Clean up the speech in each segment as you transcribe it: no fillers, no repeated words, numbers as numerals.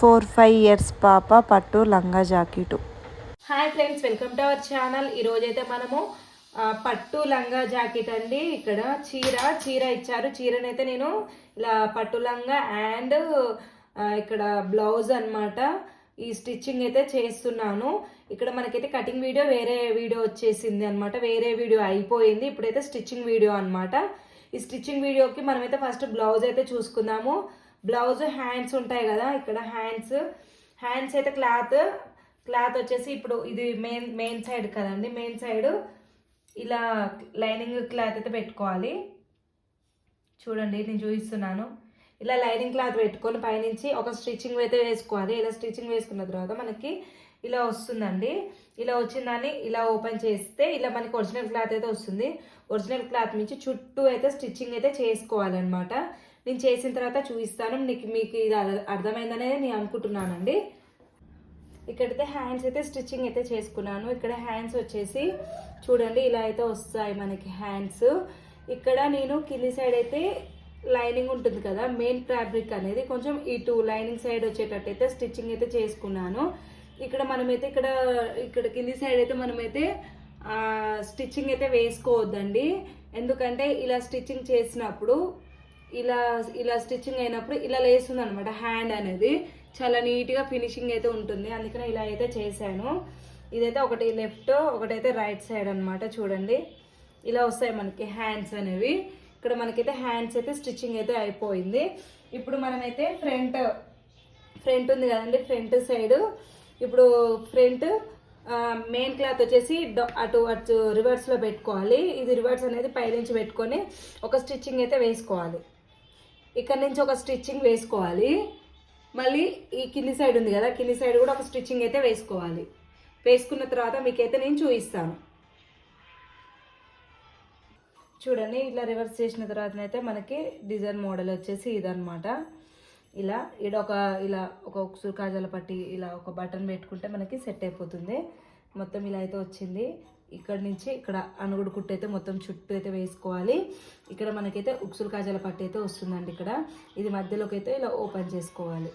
4-5 years పాప పట్టు లంగా jacket. Hi friends, welcome to our channel. ఈరోజైతే మనము పట్టు లంగా జాకెట్ అండి. ఇక్కడ చీర ఇచ్చారు. చీరనైతే నేను ఇలా పట్టు లంగా అండ్ ఇక్కడ బ్లౌజ్ అన్నమాట. ఈ స్టిచ్చింగ్ అయితే చేస్తున్నాను. ఇక్కడ మనకైతే కటింగ్ వీడియో వేరే వీడియో వచ్చేసింది అనమాట. వేరే వీడియో అయిపోయింది. ఇప్పుడైతే స్టిచ్చింగ్ వీడియో అనమాట. ఈ స్టిచ్చింగ్ వీడియోకి మనమైతే ఫస్ట్ బ్లౌజ్ అయితే చూసుకుందాము. బ్లౌజ్ హ్యాండ్స్ ఉంటాయి కదా, ఇక్కడ హ్యాండ్స్ అయితే క్లాత్ వచ్చేసి ఇప్పుడు ఇది మెయిన్ సైడ్ కదండి. మెయిన్ సైడ్ ఇలా లైనింగ్ క్లాత్ అయితే పెట్టుకోవాలి. చూడండి, నేను చూపిస్తున్నాను. ఇలా లైనింగ్ క్లాత్ పెట్టుకొని పైనుంచి ఒక స్టిచ్చింగ్ అయితే వేసుకోవాలి. ఇలా స్టిచ్చింగ్ వేసుకున్న తర్వాత మనకి ఇలా వస్తుందండి. ఇలా వచ్చిన దాన్ని ఇలా ఓపెన్ చేస్తే ఇలా మనకి ఒరిజినల్ క్లాత్ అయితే వస్తుంది. ఒరిజినల్ క్లాత్ నుంచి చుట్టూ అయితే స్టిచ్చింగ్ అయితే చేసుకోవాలన్నమాట. నేను చేసిన తర్వాత చూపిస్తాను. మీకు ఇది అర్థమైందనేది నేను అనుకుంటున్నానండి. ఇక్కడైతే హ్యాండ్స్ అయితే స్టిచ్చింగ్ అయితే చేసుకున్నాను. ఇక్కడ హ్యాండ్స్ వచ్చేసి చూడండి ఇలా అయితే వస్తాయి మనకి హ్యాండ్స్. ఇక్కడ నేను కింది సైడ్ అయితే లైనింగ్ ఉంటుంది కదా, మెయిన్ ఫ్యాబ్రిక్ అనేది కొంచెం ఇటు లైనింగ్ సైడ్ వచ్చేటట్టు అయితే స్టిచ్చింగ్ అయితే చేసుకున్నాను. ఇక్కడ మనమైతే ఇక్కడ కింది సైడ్ అయితే మనమైతే స్టిచ్చింగ్ అయితే వేసుకోవద్దండి. ఎందుకంటే ఇలా స్టిచ్చింగ్ చేసినప్పుడు ఇలా స్టిచ్చింగ్ అయినప్పుడు ఇలా లేస్తుంది అనమాట. హ్యాండ్ అనేది చాలా నీట్గా ఫినిషింగ్ అయితే ఉంటుంది. అందుకని ఇలా అయితే చేశాను. ఇదైతే ఒకటి లెఫ్ట్, ఒకటైతే రైట్ సైడ్ అనమాట. చూడండి ఇలా వస్తాయి మనకి హ్యాండ్స్ అనేవి. ఇక్కడ మనకైతే హ్యాండ్స్ అయితే స్టిచ్చింగ్ అయితే అయిపోయింది. ఇప్పుడు మనమైతే ఫ్రంట్ ఉంది కదండి, ఫ్రంట్ సైడ్ ఇప్పుడు ఫ్రంట్ మెయిన్ క్లాత్ వచ్చేసి అటు రివర్స్లో పెట్టుకోవాలి. ఇది రివర్స్ అనేది పైనుంచి పెట్టుకొని ఒక స్టిచ్చింగ్ అయితే వేసుకోవాలి. ఇక్కడ నుంచి ఒక స్టిచ్చింగ్ వేసుకోవాలి. మళ్ళీ ఈ కింది సైడ్ ఉంది కదా, కింది సైడ్ కూడా ఒక స్టిచ్చింగ్ అయితే వేసుకోవాలి. వేసుకున్న తర్వాత మీకైతే నేను చూపిస్తాను. చూడండి, ఇట్లా రివర్స్ చేసిన తర్వాత అయితే మనకి డిజైన్ మోడల్ వచ్చేసి ఇదనమాట. ఇలా ఒక ఉక్సులు కాజాల పట్టి ఇలా ఒక బటన్ పెట్టుకుంటే మనకి సెట్ అయిపోతుంది. మొత్తం ఇలా అయితే వచ్చింది. ఇక్కడ నుంచి ఇక్కడ అనుగుడు కుట్టు అయితే మొత్తం చుట్టూ అయితే వేసుకోవాలి. ఇక్కడ మనకైతే ఉక్సులు కాజాల పట్టి అయితే వస్తుందండి. ఇక్కడ ఇది మధ్యలోకి అయితే ఇలా ఓపెన్ చేసుకోవాలి.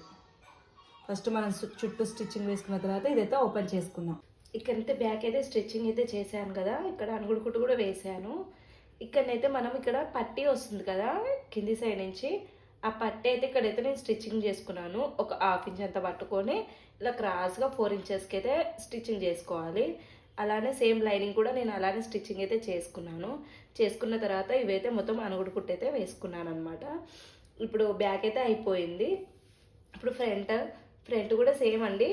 ఫస్ట్ మనం చుట్టూ స్టిచ్చింగ్ వేసుకున్న తర్వాత ఇదైతే ఓపెన్ చేసుకుందాం. ఇక్కడైతే బ్యాక్ అయితే స్టిచ్చింగ్ అయితే చేశాను కదా, ఇక్కడ అనుగుడు కుట్టు కూడా వేసాను. ఇక్కడనైతే మనం ఇక్కడ పట్టీ వస్తుంది కదా కింది సైడ్ నుంచి, ఆ పట్టీ అయితే ఇక్కడైతే నేను స్టిచ్చింగ్ చేసుకున్నాను. ఒక 1/2 ఇంచ్ అంతా పట్టుకొని ఇలా క్రాస్గా 4 ఇంచెస్కి అయితే స్టిచ్చింగ్ చేసుకోవాలి. అలానే సేమ్ లైనింగ్ కూడా నేను అలానే స్టిచ్చింగ్ అయితే చేసుకున్న తర్వాత ఇవైతే మొత్తం అనుగుడు కుట్టు అయితే వేసుకున్నాను అనమాట. ఇప్పుడు బ్యాక్ అయితే అయిపోయింది. ఇప్పుడు ఫ్రంట్ కూడా సేమ్ అండి,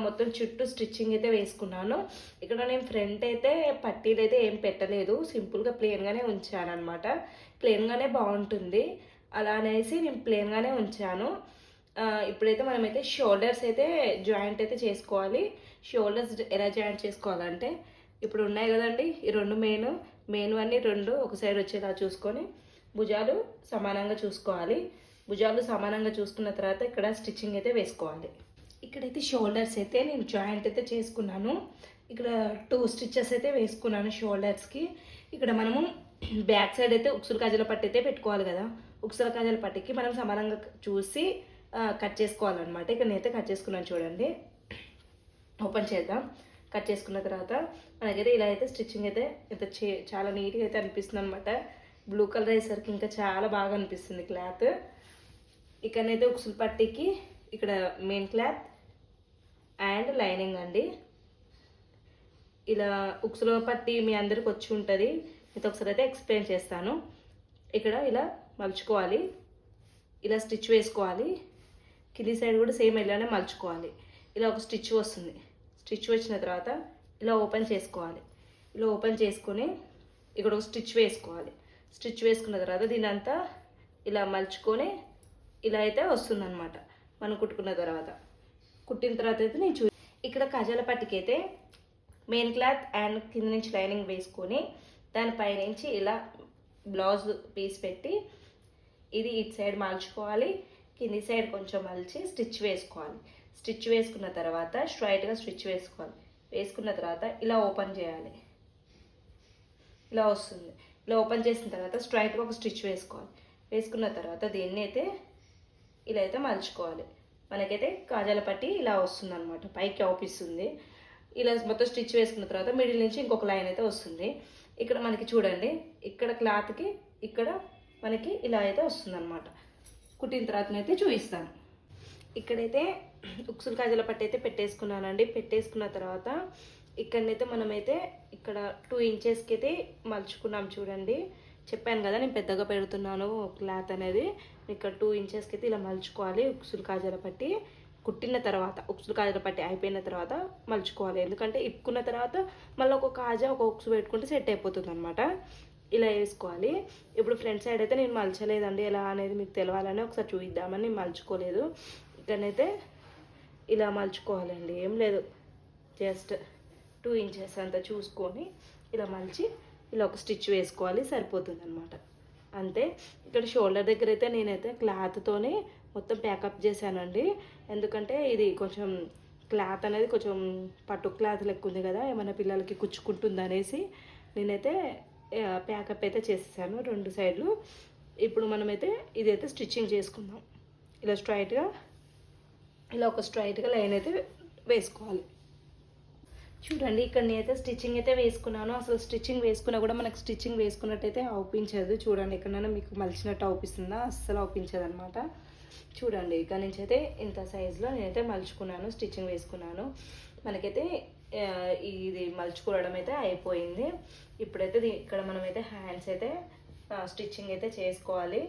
మొత్తం చుట్టూ స్టిచ్చింగ్ అయితే వేసుకున్నాను. ఇక్కడ నేను ఫ్రంట్ అయితే పట్టీలు అయితే ఏం పెట్టలేదు, సింపుల్గా ప్లెయిన్గానే ఉంచాను అనమాట. ప్లెయిన్గానే బాగుంటుంది అలా అనేసి నేను ప్లెయిన్గానే ఉంచాను. ఇప్పుడైతే మనమైతే షోల్డర్స్ అయితే జాయింట్ అయితే చేసుకోవాలి. షోల్డర్స్ ఎలా జాయింట్ చేసుకోవాలంటే ఇప్పుడు ఉన్నాయి కదండి, ఈ రెండు మెయిన్ అన్ని రెండు ఒక సైడ్ వచ్చేలా చూసుకొని భుజాలు సమానంగా చూసుకోవాలి. భుజాలు సమానంగా చూసుకున్న తర్వాత ఇక్కడ స్టిచ్చింగ్ అయితే వేసుకోవాలి. ఇక్కడైతే షోల్డర్స్ అయితే నేను జాయింట్ అయితే చేసుకున్నాను. ఇక్కడ 2 స్టిచెస్ అయితే వేసుకున్నాను షోల్డర్స్కి. ఇక్కడ మనము బ్యాక్ సైడ్ అయితే ఉక్సులు కాజాల పట్టి అయితే పెట్టుకోవాలి కదా, ఉక్సుల కాజాల పట్టికి మనం సమానంగా చూసి కట్ చేసుకోవాలన్నమాట. ఇక్కడ నేనైతే కట్ చేసుకున్నాను. చూడండి, ఓపెన్ చేద్దాం. కట్ చేసుకున్న తర్వాత మనకైతే ఇలా అయితే స్టిచ్చింగ్ అయితే చాలా నీట్గా అయితే అనిపిస్తుంది అనమాట. బ్లూ కలర్ అయ్యేసరికి ఇంకా చాలా బాగా అనిపిస్తుంది క్లాత్. ఇక్కడనైతే ఉక్సుల పట్టికి ఇక్కడ మెయిన్ క్లాత్ అండ్ లైనింగ్ అండి. ఇలా ఉక్సుల పట్టి మీ అందరికి వచ్చి ఉంటుంది, అయితే ఒకసారి అయితే ఎక్స్ప్లెయిన్ చేస్తాను. ఇక్కడ ఇలా మలుచుకోవాలి, ఇలా స్టిచ్ వేసుకోవాలి. కింది సైడ్ కూడా సేమ్ ఇలానే మలుచుకోవాలి. ఇలా ఒక స్టిచ్ వస్తుంది. స్టిచ్ వచ్చిన తర్వాత ఇలా ఓపెన్ చేసుకోవాలి. ఇలా ఓపెన్ చేసుకొని ఇక్కడ ఒక స్టిచ్ వేసుకోవాలి. స్టిచ్ వేసుకున్న తర్వాత దీని అంతా ఇలా మలుచుకొని ఇలా అయితే వస్తుందన్నమాట. మనం కుట్టిన తర్వాత అయితే నేను ఇక్కడ కాజాల పట్టికి అయితే మెయిన్ క్లాత్ అండ్ కింద నుంచి లైనింగ్ వేసుకొని దానిపై నుంచి ఇలా బ్లౌజ్ పీస్ పెట్టి ఇది ఇటు సైడ్ మలుచుకోవాలి. కింది సైడ్ కొంచెం మలిచి స్టిచ్ వేసుకోవాలి. స్టిచ్ వేసుకున్న తర్వాత స్ట్రైట్గా స్టిచ్ వేసుకోవాలి. వేసుకున్న తర్వాత ఇలా ఓపెన్ చేయాలి. ఇలా వస్తుంది. ఇలా ఓపెన్ చేసిన తర్వాత స్ట్రైట్గా ఒక స్టిచ్ వేసుకోవాలి. వేసుకున్న తర్వాత దీన్ని అయితే ఇలా అయితే మలుచుకోవాలి. మనకైతే కాజాల పట్టి ఇలా వస్తుంది అనమాట, పైకి అవుపిస్తుంది. ఇలా మొత్తం స్టిచ్ వేసుకున్న తర్వాత మిడిల్ నుంచి ఇంకొక లైన్ అయితే వస్తుంది. ఇక్కడ మనకి చూడండి, ఇక్కడ క్లాత్కి ఇక్కడ మనకి ఇలా అయితే వస్తుంది అనమాట. కుట్టిన తర్వాతనైతే చూపిస్తాను. ఇక్కడైతే ఉక్సులు కాజాల పట్టి అయితే పెట్టేసుకున్నానండి. పెట్టేసుకున్న తర్వాత ఇక్కడనైతే మనమైతే ఇక్కడ 2 ఇంచెస్కి అయితే మలుచుకున్నాం. చూడండి, చెప్పాను కదా నేను పెద్దగా పెడుతున్నాను క్లాత్ అనేది. ఇక్కడ 2 ఇంచెస్కి అయితే ఇలా మలుచుకోవాలి. ఉక్సులు కాజాల పట్టి కుట్టిన తర్వాత, ఉక్సులు కాజాల పట్టి అయిపోయిన తర్వాత మలుచుకోవాలి. ఎందుకంటే ఇప్పుకున్న తర్వాత మళ్ళీ ఒక కాజా ఒక ఉక్సు పెట్టుకుంటే సెట్ అయిపోతుంది అనమాట. ఇలా వేసుకోవాలి. ఇప్పుడు ఫ్రంట్ సైడ్ అయితే నేను మలచలేదండి, ఎలా అనేది మీకు తెలవాలని ఒకసారి చూపిద్దామని నేను మలుచుకోలేదు. ఇక్కడనైతే ఇలా మలుచుకోవాలండి, ఏం లేదు, జస్ట్ 2 ఇంచెస్ అంతా చూసుకొని ఇలా మలిచి ఇలా ఒక స్టిచ్ వేసుకోవాలి, సరిపోతుంది అనమాట. అంతే. ఇక్కడ షోల్డర్ దగ్గర అయితే నేనైతే క్లాత్తోనే మొత్తం ప్యాకప్ చేశానండి. ఎందుకంటే ఇది కొంచెం క్లాత్ అనేది కొంచెం పట్టు క్లాత్ లెక్క ఉంది కదా, ఏమైనా పిల్లలకి కుచ్చుకుంటుంది అనేసి నేనైతే ప్యాకప్ అయితే చేసేసాను 2 సైడ్లు. ఇప్పుడు మనమైతే ఇదైతే స్టిచ్చింగ్ చేసుకుందాం. ఇలా స్ట్రైట్గా ఇలా ఒక స్ట్రైట్గా లైన్ అయితే వేసుకోవాలి. చూడండి, ఇక్కడ నేనైతే స్టిచ్చింగ్ అయితే వేసుకున్నాను. అసలు స్టిచ్చింగ్ వేసుకున్నా కూడా మనకు స్టిచ్చింగ్ వేసుకున్నట్టయితే అవుపించదు. చూడండి, ఎక్కడైనా మీకు మలిచినట్టు అవుపిస్తుందా? అస్సలు అవుపించదు అనమాట. చూడండి, ఇక్కడ నుంచి అయితే ఇంత సైజులో నేనైతే మలుచుకున్నాను, స్టిచ్చింగ్ వేసుకున్నాను. మనకైతే ఇది మలుచుకోవడం అయితే అయిపోయింది. ఇప్పుడైతే ఇక్కడ మనమైతే హ్యాండ్స్ అయితే స్టిచ్చింగ్ అయితే చేసుకోవాలి.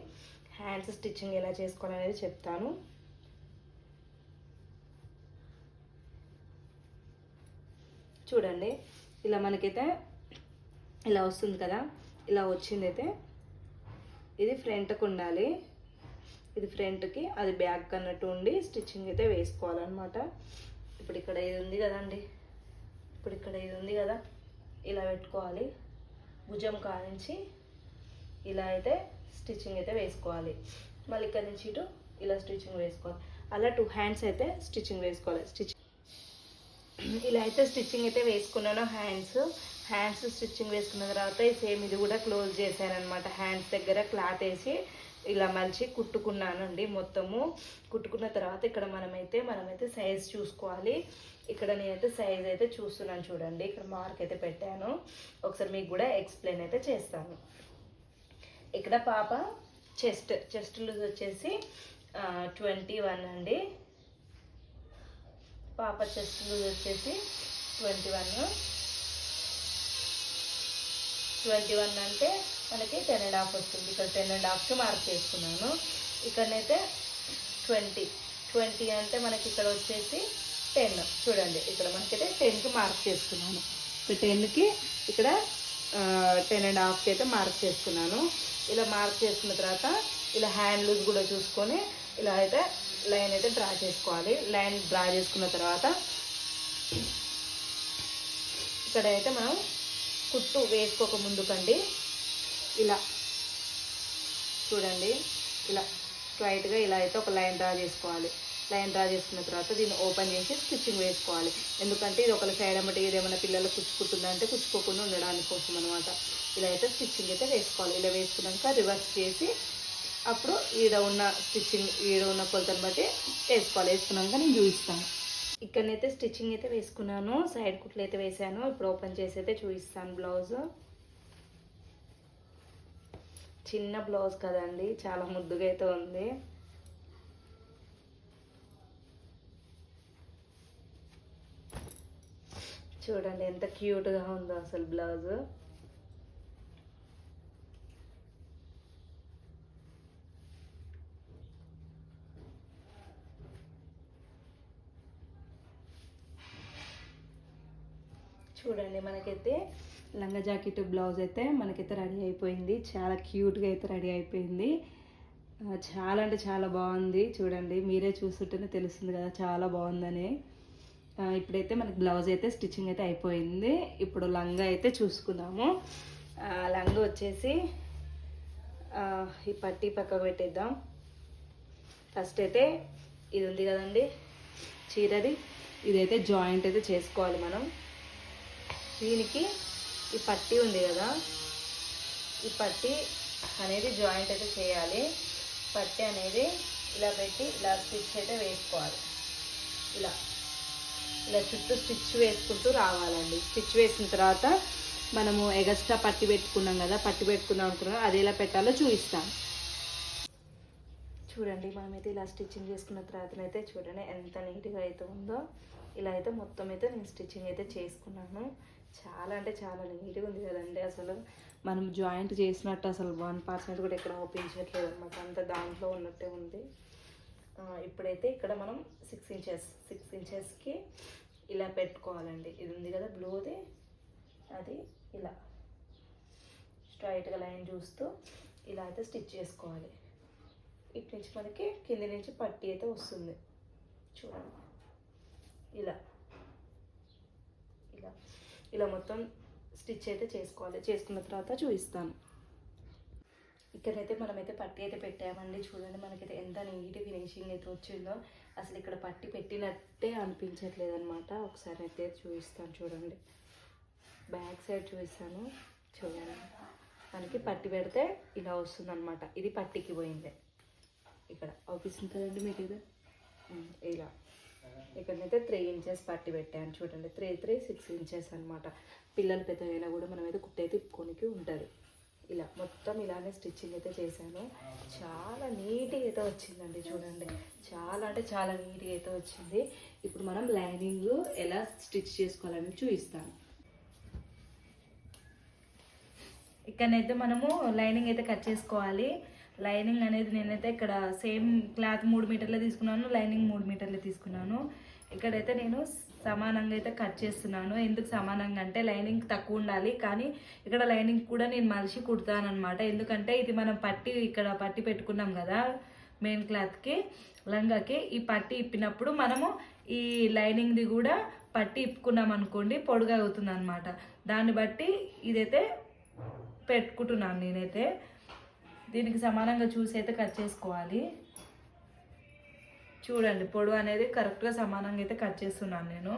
హ్యాండ్స్ స్టిచ్చింగ్ ఎలా చేసుకోవాలనేది చెప్తాను. చూడండి, ఇలా మనకైతే ఇలా వస్తుంది కదా, ఇలా వచ్చింది అయితే ఇది ఫ్రంట్కి ఉండాలి, ఇది ఫ్రంట్కి, అది బ్యాక్ అన్నట్టు ఉండి స్టిచ్చింగ్ అయితే వేసుకోవాలన్నమాట. ఇప్పుడు ఇక్కడ ఇది ఉంది కదండి, ఇప్పుడు ఇక్కడ ఇది ఉంది కదా, ఇలా పెట్టుకోవాలి. భుజం కానించి ఇలా అయితే స్టిచ్చింగ్ అయితే వేసుకోవాలి. మళ్ళీ ఇక్కడ నుంచి ఇటు ఇలా స్టిచ్చింగ్ వేసుకోవాలి. అలా 2 హ్యాండ్స్ అయితే స్టిచ్చింగ్ వేసుకోవాలి. ఇలా అయితే స్టిచ్చింగ్ అయితే వేసుకున్నాను. హ్యాండ్స్ స్టిచ్చింగ్ వేసుకున్న తర్వాత సేమ్ ఇది కూడా క్లోజ్ చేశాను అనమాట. హ్యాండ్స్ దగ్గర క్లాత్ వేసి ఇలా మలిచి కుట్టుకున్నానండి. మొత్తము కుట్టుకున్న తర్వాత ఇక్కడ మనమైతే సైజ్ చూసుకోవాలి. ఇక్కడ నేనైతే సైజ్ అయితే చూస్తున్నాను. చూడండి, ఇక్కడ మార్క్ అయితే పెట్టాను. ఒకసారి మీకు కూడా ఎక్స్ప్లెయిన్ అయితే చేస్తాను. ఇక్కడ పాప చెస్ట్ లూజ్ వచ్చేసి 21 అండి. పాప చెస్ట్ లూజ్ వచ్చేసి 21 అంటే మనకి 10.5 వస్తుంది. ఇక్కడ 10.5కి మార్క్ చేసుకున్నాను. ఇక్కడనైతే 20 అంటే మనకి ఇక్కడ వచ్చేసి 10. చూడండి, ఇక్కడ మనకైతే 10కి మార్క్ చేసుకున్నాను. ఇక్కడ 10కి ఇక్కడ 10.5కి అయితే మార్క్ చేసుకున్నాను. ఇలా మార్క్ చేసుకున్న తర్వాత ఇలా హ్యాండ్ లూజ్ కూడా చూసుకొని ఇలా అయితే లైన్ అయితే డ్రా చేసుకోవాలి. లైన్ డ్రా చేసుకున్న తర్వాత ఇక్కడైతే మనం కుట్టు వేసుకోక ముందుకండి ఇలా చూడండి, ఇలా స్ట్రైట్గా ఇలా అయితే ఒక లైన్ డ్రా చేసుకోవాలి. లైన్ డ్రా చేసుకున్న తర్వాత దీన్ని ఓపెన్ చేసి స్టిచ్చింగ్ వేసుకోవాలి. ఎందుకంటే ఇది ఒకరి సైడ్ అమ్మటి ఏదేమైనా పిల్లలు కుచ్చుకుంటుందంటే కుచ్చుకోకుండా ఉండడానికి కోసం అనమాట. ఇలా అయితే స్టిచ్చింగ్ అయితే వేసుకోవాలి. ఇలా వేసుకున్నాక రివర్స్ చేసి అప్పుడు ఈడ ఉన్న కొలతను బట్టి వేసుకోవాలి. వేసుకున్నాక నేను చూపిస్తాను. ఇక్కడనైతే స్టిచ్చింగ్ అయితే వేసుకున్నాను, సైడ్ కుట్లు అయితే వేసాను. ఇప్పుడు ఓపెన్ చేసి అయితే చూపిస్తాను. బ్లౌజ్ చిన్న బ్లౌజ్ కదండి, చాలా ముద్దుగా అయితే ఉంది. చూడండి ఎంత క్యూట్గా ఉందో అసలు బ్లౌజ్. చూడండి, మనకైతే లంగా జాకెట్ బ్లౌజ్ అయితే మనకైతే రెడీ అయిపోయింది. చాలా క్యూట్గా అయితే రెడీ అయిపోయింది. చాలా అంటే చాలా బాగుంది. చూడండి, మీరే చూస్తుంటేనే తెలుస్తుంది కదా చాలా బాగుందని. ఇప్పుడైతే మనకి బ్లౌజ్ అయితే స్టిచ్చింగ్ అయితే అయిపోయింది. ఇప్పుడు లంగా అయితే చూసుకుందాము. లంగా వచ్చేసి ఈ పట్టీ పక్కకు పెట్టేద్దాం. ఫస్ట్ అయితే ఇది ఉంది కదండి చీరది, ఇదైతే జాయింట్ అయితే చేసుకోవాలి మనం. దీనికి ఈ పట్టీ ఉంది కదా, ఈ పట్టీ అనేది జాయింట్ అయితే చేయాలి. పట్టీ అనేది ఇలా పెట్టి ఇలా స్టిచ్ అయితే వేసుకోవాలి. ఇలా ఇలా చుట్టూ స్టిచ్ వేసుకుంటూ రావాలండి. స్టిచ్ వేసిన తర్వాత మనము ఎగస్ట్రా పట్టి పెట్టుకున్నాం కదా, పట్టి పెట్టుకుందాం అనుకున్నాం, అది ఎలా పెట్టాలో చూపిస్తాం. చూడండి, మనమైతే ఇలా స్టిచ్చింగ్ చేసుకున్న తర్వాతనైతే చూడండి ఎంత నీట్గా అయితే ఉందో. ఇలా అయితే మొత్తం అయితే నేను స్టిచ్చింగ్ అయితే చేసుకున్నాను. చాలా అంటే చాలా నీట్గా ఉంది కదండి. అసలు మనం జాయింట్ చేసినట్టు అసలు 1% కూడా ఎక్కడ ఓపించట్లేదు అనమాట, అంత దాంట్లో ఉన్నట్టే ఉంది. ఇప్పుడైతే ఇక్కడ మనం 6 ఇంచెస్కి ఇలా పెట్టుకోవాలండి. ఇది ఉంది కదా బ్లూది, అది ఇలా స్ట్రైట్గా లైన్ చూస్తూ ఇలా అయితే స్టిచ్ చేసుకోవాలి. ఇటు నుంచి మనకి కింది నుంచి పట్టి అయితే వస్తుంది. చూడండి, ఇలా ఇలా ఇలా మొత్తం స్టిచ్ అయితే చేసుకోవాలి. చేసుకున్న తర్వాత చూపిస్తాను. ఇక్కడైతే మనమైతే పట్టి అయితే పెట్టామండి. చూడండి, మనకైతే ఎంత నీట్ ఫినిషింగ్ అయితే వచ్చిందో. అసలు ఇక్కడ పట్టి పెట్టినట్టే అనిపించట్లేదు అనమాట. ఒకసారి అయితే చూపిస్తాను. చూడండి, బ్యాక్ సైడ్ చూపిస్తాను. చూడండి, మనకి పట్టి పెడితే ఇలా వస్తుంది అనమాట. ఇది పట్టికి పోయిందే. ఇక్కడ అవుపిస్తుంది కదండి మీకు ఇది. ఇలా ఇక్కడనైతే 3 ఇంచెస్ పట్టి పెట్టాను. చూడండి, 6 ఇంచెస్ అనమాట. పిల్లలు పెద్దగైనా కూడా మనమైతే కుట్టయితే ఇప్పుకోనికి ఉంటుంది. ఇలా మొత్తం ఇలానే స్టిచ్చింగ్ అయితే చేశాను. చాలా నీట్గా అయితే వచ్చిందండి. చూడండి, చాలా అంటే చాలా నీట్గా అయితే వచ్చింది. ఇప్పుడు మనం లైనింగ్ ఎలా స్టిచ్ చేసుకోవాలని చూపిస్తాను. ఇక్కడనైతే మనము లైనింగ్ అయితే కట్ చేసుకోవాలి. లైనింగ్ అనేది నేనైతే ఇక్కడ సేమ్ క్లాత్ 3 మీటర్లు తీసుకున్నాను, లైనింగ్ 3 మీటర్లు తీసుకున్నాను. ఇక్కడైతే నేను సమానంగా అయితే కట్ చేస్తున్నాను. ఎందుకు సమానంగా అంటే లైనింగ్ తక్కువ ఉండాలి, కానీ ఇక్కడ లైనింగ్ కూడా నేను మలిసి కుడతాను అనమాట. ఎందుకంటే ఇది మనం పట్టి ఇక్కడ పట్టి పెట్టుకున్నాం కదా మెయిన్ క్లాత్కి, లంగాకి. ఈ పట్టి ఇప్పినప్పుడు మనము ఈ లైనింగ్ది కూడా పట్టి ఇప్పుకున్నాం అనుకోండి, పొడుగా అవుతుంది అనమాట. దాన్ని బట్టి ఇదైతే పెట్టుకుంటున్నాను నేనైతే. దీనికి సమానంగా చూసి అయితే కట్ చేసుకోవాలి. చూడండి, పొడవు అనేది కరెక్ట్గా సమానంగా అయితే కట్ చేస్తున్నాను నేను.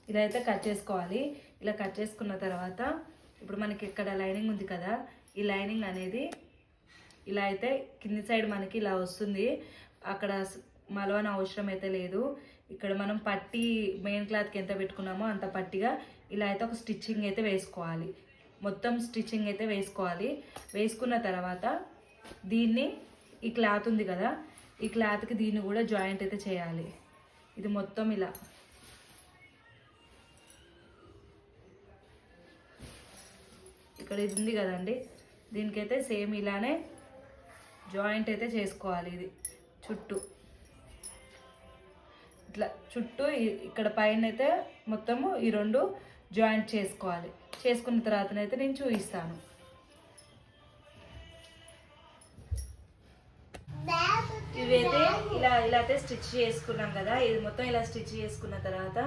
ఇలా అయితే కట్ చేసుకోవాలి. ఇలా కట్ చేసుకున్న తర్వాత ఇప్పుడు మనకి ఇక్కడ లైనింగ్ ఉంది కదా, ఈ లైనింగ్ అనేది ఇలా అయితే కింది సైడ్ మనకి ఇలా వస్తుంది. అక్కడ మలవన అవసరం అయితే లేదు. ఇక్కడ మనం పట్టి మెయిన్ క్లాత్కి ఎంత పెట్టుకున్నామో అంత పట్టిగా ఇలా అయితే ఒక స్టిచ్చింగ్ అయితే వేసుకోవాలి. మొత్తం స్టిచ్చింగ్ అయితే వేసుకోవాలి. వేసుకున్న తర్వాత దీన్ని, ఈ క్లాత్ ఉంది కదా, ఈ క్లాత్కి దీన్ని కూడా జాయింట్ అయితే చేయాలి. ఇది మొత్తం ఇలా ఇక్కడ ఇది ఉంది కదండి, దీనికైతే సేమ్ ఇలానే జాయింట్ అయితే చేసుకోవాలి. ఇది చుట్టూ ఇట్లా చుట్టూ ఇక్కడ పైన అయితే మొత్తము ఈ 2 జాయింట్ చేసుకోవాలి. చేసుకున్న తర్వాతనైతే నేను చూపిస్తాను. ఇవైతే ఇలా అయితే స్టిచ్ చేసుకున్నాం కదా, ఇది మొత్తం ఇలా స్టిచ్ చేసుకున్న తర్వాత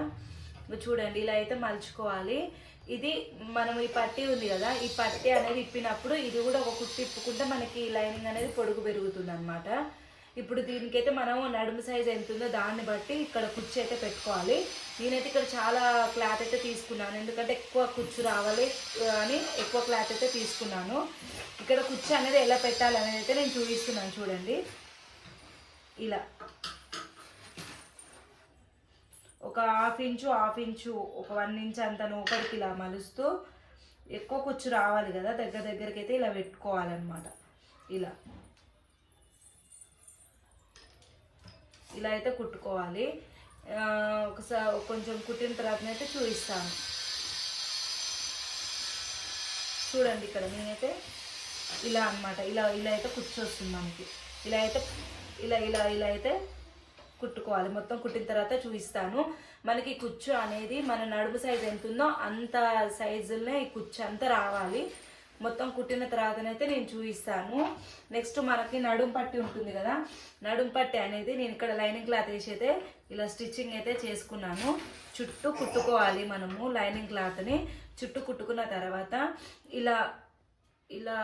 చూడండి ఇలా అయితే మలుచుకోవాలి. ఇది మనం ఈ పట్టి ఉంది కదా, ఈ పట్టి అనేది ఇప్పినప్పుడు ఇది కూడా ఒక కుట్టు ఇప్పుకుంటే మనకి లైనింగ్ అనేది పొడుగు పెరుగుతుంది అనమాట. ఇప్పుడు దీనికైతే మనం నడుము సైజ్ ఎంత ఉందో దాన్ని బట్టి ఇక్కడ కుచ్చు అయితే పెట్టుకోవాలి. నేనైతే ఇక్కడ చాలా క్లాత్ అయితే తీసుకున్నాను, ఎందుకంటే ఎక్కువ కుచ్చు రావాలి అని ఎక్కువ క్లాత్ అయితే తీసుకున్నాను. ఇక్కడ కుచ్చు అనేది ఎలా పెట్టాలనేది అయితే నేను చూపిస్తున్నాను. చూడండి, ఇలా ఒక హాఫ్ ఇంచు ఒక 1 ఇంచ్ అంత లోపలికి ఇలా మలుస్తూ, ఎక్కువ కుచ్చు రావాలి కదా దగ్గరికి అయితే ఇలా పెట్టుకోవాలన్నమాట. ఇలా అయితే కుట్టుకోవాలి. ఒకసారి కొంచెం కుట్టిన తర్వాత అయితే చూపిస్తాను. చూడండి, ఇక్కడ నేనైతే ఇలా అనమాట, ఇలా అయితే కుచ్చు వస్తుంది మనకి. ఇలా అయితే కుట్టుకోవాలి. మొత్తం కుట్టిన తర్వాత చూపిస్తాను. మనకి కుచ్చు అనేది మన నడుము సైజ్ ఎంత ఉందో అంత సైజులోనే ఈ కుచ్చు అంతా రావాలి. మొత్తం కుట్టిన తర్వాతనైతే నేను చూపిస్తాను. నెక్స్ట్ మనకి నడుము పట్టి ఉంటుంది కదా, నడుము పట్టి అనేది నేను ఇక్కడ లైనింగ్ క్లాత్ వేసి అయితే ఇలా స్టిచ్చింగ్ అయితే చేసుకున్నాను. చుట్టూ కుట్టుకోవాలి మనము లైనింగ్ క్లాత్ని. చుట్టూ కుట్టుకున్న తర్వాత ఇలా ఇలా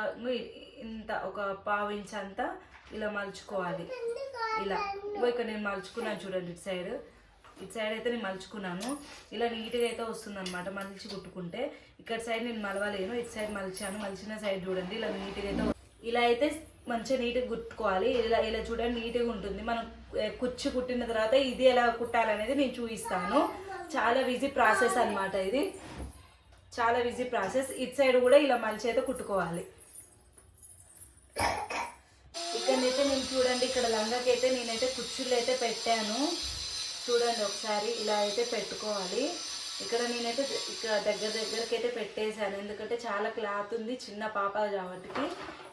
ఇంత ఒక పావు ఇంచ్ అంతా ఇలా మలుచుకోవాలి. ఇలా ఇక్కడ నేను మలుచుకున్నాను చూడండి, ఇటు సైడ్ అయితే నేను మలుచుకున్నాను. ఇలా నీట్గా అయితే వస్తుంది అనమాట మలిచి కుట్టుకుంటే. ఇక్కడ సైడ్ నేను మలవలేను, ఇటు సైడ్ మలిచాను. మలిచిన సైడ్ చూడండి ఇలా నీట్గా అయితే, ఇలా అయితే మంచిగా నీట్గా కుట్టుకోవాలి. ఇలా చూడండి నీట్గా ఉంటుంది. మనం కుచ్చి కుట్టిన తర్వాత ఇది ఎలా కుట్టాలనేది నేను చూపిస్తాను. చాలా ఈజీ ప్రాసెస్ అనమాట ఇది, చాలా ఈజీ ప్రాసెస్. ఇటు సైడ్ కూడా ఇలా మలిచి అయితే కుట్టుకోవాలి. ఇక్కడైతే నేను చూడండి, ఇక్కడ లంగాకైతే నేనైతే కుచ్చులు అయితే పెట్టాను చూడండి ఒకసారి. ఇలా అయితే పెట్టుకోవాలి. ఇక్కడ నేనైతే ఇక్కడ దగ్గరికి అయితే పెట్టేశాను, ఎందుకంటే చాలా క్లాత్ ఉంది చిన్న పాప కాబట్టి.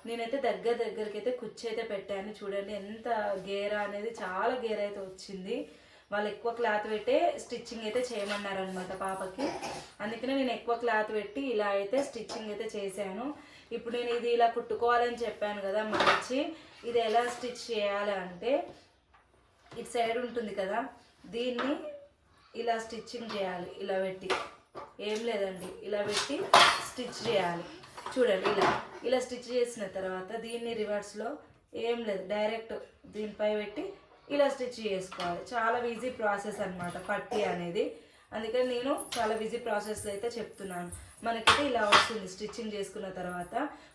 నేనైతే దగ్గరికి అయితే కుచ్చి అయితే పెట్టాను. చూడండి ఎంత గేర అనేది, చాలా గేర అయితే వచ్చింది. వాళ్ళు ఎక్కువ క్లాత్ పెట్టే స్టిచ్చింగ్ అయితే చేయమన్నారనమాట పాపకి. అందుకనే నేను ఎక్కువ క్లాత్ పెట్టి ఇలా అయితే స్టిచ్చింగ్ అయితే చేశాను. ఇప్పుడు నేను ఇది ఇలా కుట్టుకోవాలని చెప్పాను కదా మలిచి. ఇది ఎలా స్టిచ్ చేయాలి అంటే, ఇటు సైడ్ ఉంటుంది కదా, దీన్ని ఇలా స్టిచ్చింగ్ చేయాలి. ఇలా పెట్టి, ఏం లేదండి, ఇలా పెట్టి స్టిచ్ చేయాలి. చూడండి ఇలా స్టిచ్ చేసిన తర్వాత దీన్ని రివర్స్లో, ఏం లేదు, డైరెక్ట్ దీనిపై పెట్టి ఇలా స్టిచ్ చేసుకోవాలి. చాలా ఈజీ ప్రాసెస్ అనమాట పట్టి అనేది. అందుకని నేను చాలా ఈజీ ప్రాసెస్ అయితే చెప్తున్నాను. మనకైతే ఇలా వస్తుంది స్టిచ్చింగ్ చేసుకున్న తర్వాత.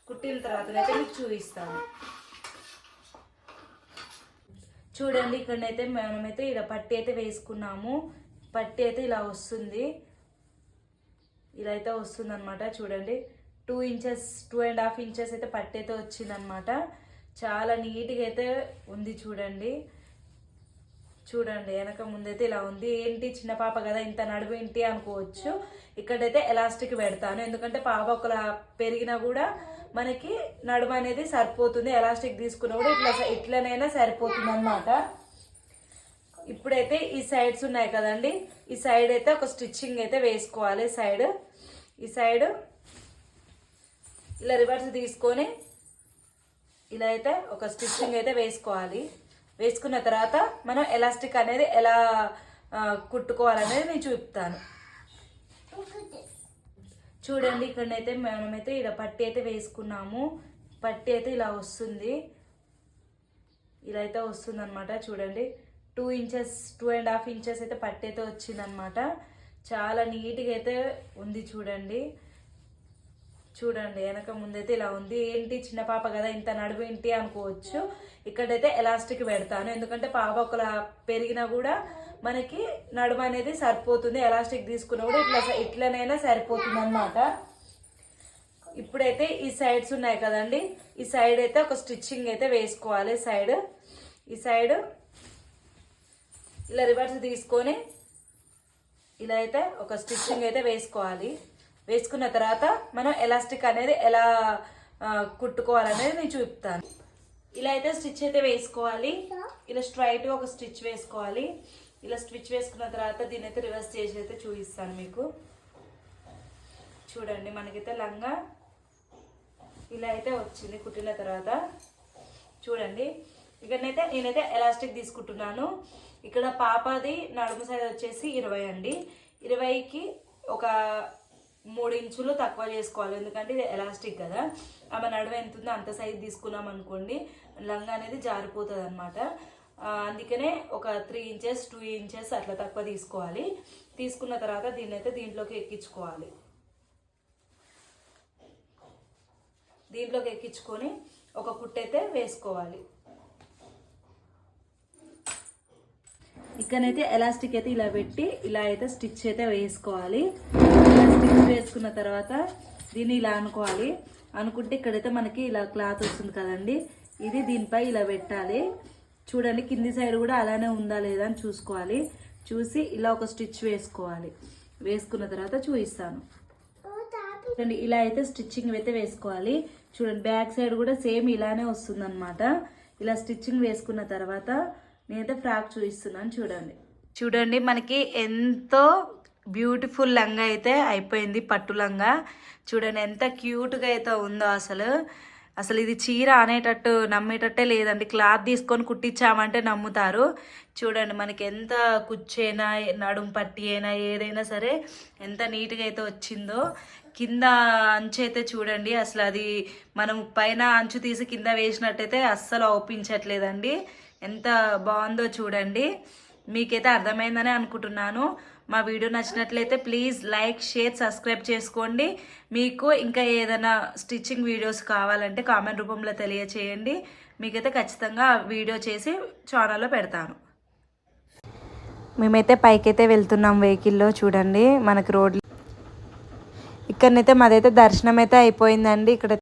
కుట్టిన తర్వాతనైతే మీకు చూపిస్తాను. చూడండి ఇక్కడనైతే మనమైతే ఇలా పట్టి అయితే వేసుకున్నాము. పట్టి అయితే ఇలా వస్తుంది, ఇలా అయితే వస్తుంది అనమాట. చూడండి 2.5 ఇంచెస్ అయితే పట్టి అయితే వచ్చిందనమాట. చాలా నీట్గా అయితే ఉంది చూడండి. వెనక ముందైతే ఇలా ఉంది. ఏంటి చిన్న పాప కదా ఇంత నడుము ఏంటి అనుకోవచ్చు. ఇక్కడైతే ఎలాస్టిక్ పెడతాను, ఎందుకంటే పాప ఒకలా పెరిగినా కూడా మనకి నడుము అనేది సరిపోతుంది. ఎలాస్టిక్ తీసుకున్నా కూడా ఇట్లనైనా సరిపోతుంది అనమాట. ఇప్పుడైతే ఈ సైడ్స్ ఉన్నాయి కదండి, ఈ సైడ్ అయితే ఒక స్టిచ్చింగ్ అయితే వేసుకోవాలి. ఈ సైడ్ ఇలా రివర్స్ తీసుకొని ఇలా అయితే ఒక స్టిచ్చింగ్ అయితే వేసుకోవాలి. వేసుకున్న తర్వాత మనం ఎలాస్టిక్ అనేది ఎలా కుట్టుకోవాలనేది నేను చూపుతాను. చూడండి ఇక్కడనైతే మనమైతే ఇలా పట్టి అయితే వేసుకున్నాము. పట్టి అయితే ఇలా వస్తుంది, ఇలా అయితే వస్తుంది అనమాట. చూడండి 2.5 ఇంచెస్ అయితే పట్టి అయితే వచ్చిందనమాట. చాలా నీట్గా అయితే ఉంది చూడండి. వెనక ముందైతే ఇలా ఉంది. ఏంటి చిన్న పాప కదా ఇంత నడుము ఏంటి అనుకోవచ్చు. ఇక్కడైతే ఎలాస్టిక్ పెడతాను, ఎందుకంటే పాప ఒకలా పెరిగినా కూడా మనకి నడుము అనేది సరిపోతుంది. ఎలాస్టిక్ తీసుకున్నా కూడా ఇట్లనైనా సరిపోతుంది అనమాట. ఇప్పుడైతే ఈ సైడ్స్ ఉన్నాయి కదండి, ఈ సైడ్ అయితే ఒక స్టిచ్చింగ్ అయితే వేసుకోవాలి. ఈ సైడ్ ఇలా రివర్స్ తీసుకొని ఇలా అయితే ఒక స్టిచ్చింగ్ అయితే వేసుకోవాలి. వేసుకున్న తర్వాత మనం ఎలాస్టిక్ అనేది ఎలా కుట్టుకోవాలనేది నేను చూపుతాను. ఇలా అయితే స్టిచ్ అయితే వేసుకోవాలి. ఇలా స్ట్రైట్గా ఒక స్టిచ్ వేసుకోవాలి. ఇలా స్టిచ్ వేసుకున్న తర్వాత దీని అయితే రివర్స్ చేసి అయితే చూపిస్తాను మీకు. చూడండి మనకైతే లంగా ఇలా అయితే వచ్చింది కుట్టిన తర్వాత. చూడండి ఇక్కడనైతే నేనైతే ఎలాస్టిక్ తీసుకుంటున్నాను. ఇక్కడ పాపది నడుము సైజ్ వచ్చేసి 20 అండి. 20కి ఒక 3 ఇంచులు తక్కువ చేసుకోవాలి, ఎందుకంటే ఇది ఎలాస్టిక్ కదా. ఆమె నడుము ఎంత ఉందో అంత సైజ్ తీసుకున్నాం అనుకోండి, లంగా అనేది జారిపోతుంది అనమాట. అందుకనే ఒక 3 ఇంచెస్ 2 ఇంచెస్ అట్లా తక్కువ తీసుకోవాలి. తీసుకున్న తర్వాత దీన్ని అయితే దీంట్లోకి ఎక్కించుకోవాలి. దీంట్లోకి ఎక్కించుకొని ఒక కుట్టు అయితే వేసుకోవాలి. ఇక్కడైతే ఎలాస్టిక్ అయితే ఇలా పెట్టి ఇలా అయితే స్టిచ్ అయితే వేసుకోవాలి. ఇలా స్టిచ్ వేసుకున్న తర్వాత దీన్ని ఇలా అనుకోవాలి. అనుకుంటే ఇక్కడైతే మనకి ఇలా క్లాత్ వస్తుంది కదండి, ఇది దీనిపై ఇలా పెట్టాలి. చూడండి కింది సైడ్ కూడా అలానే ఉందా లేదా అని చూసుకోవాలి. చూసి ఇలా ఒక స్టిచ్ వేసుకోవాలి. వేసుకున్న తర్వాత చూపిస్తాను. చూడండి ఇలా అయితే స్టిచ్చింగ్ అయితే వేసుకోవాలి. చూడండి బ్యాక్ సైడ్ కూడా సేమ్ ఇలానే వస్తుంది అనమాట. ఇలా స్టిచ్చింగ్ వేసుకున్న తర్వాత నేనైతే ఫ్రాక్ చూపిస్తున్నాను. చూడండి మనకి ఎంతో బ్యూటిఫుల్ లంగా అయితే అయిపోయింది, పట్టు లంగా. చూడండి ఎంత క్యూట్గా అయితే ఉందో అసలు. అసలు ఇది చీర అనేటట్టు నమ్మేటట్టే లేదండి. క్లాత్ తీసుకొని కుట్టించామంటే నమ్ముతారు. చూడండి మనకి ఎంత కుచ్చైనా నడుము పట్టి అయినా ఏదైనా సరే ఎంత నీట్గా అయితే వచ్చిందో. కింద అంచు అయితే చూడండి, అసలు అది మనం పైన అంచు తీసి కింద వేసినట్టయితే అస్సలు అవుపించట్లేదండి. ఎంత బాగుందో చూడండి. మీకైతే అర్థమైందని అనుకుంటున్నాను. మా వీడియో నచ్చినట్లయితే ప్లీజ్ లైక్, షేర్, సబ్స్క్రైబ్ చేసుకోండి. మీకు ఇంకా ఏదైనా స్టిచ్చింగ్ వీడియోస్ కావాలంటే కామెంట్ రూపంలో తెలియచేయండి. మీకైతే ఖచ్చితంగా వీడియో చేసి ఛానల్లో పెడతాను. మేమైతే పైకైతే వెళ్తున్నాం వెహికల్లో. చూడండి మనకి రోడ్లు ఇక్కడనైతే మాదైతే దర్శనం అయితే అయిపోయిందండి. ఇక్కడ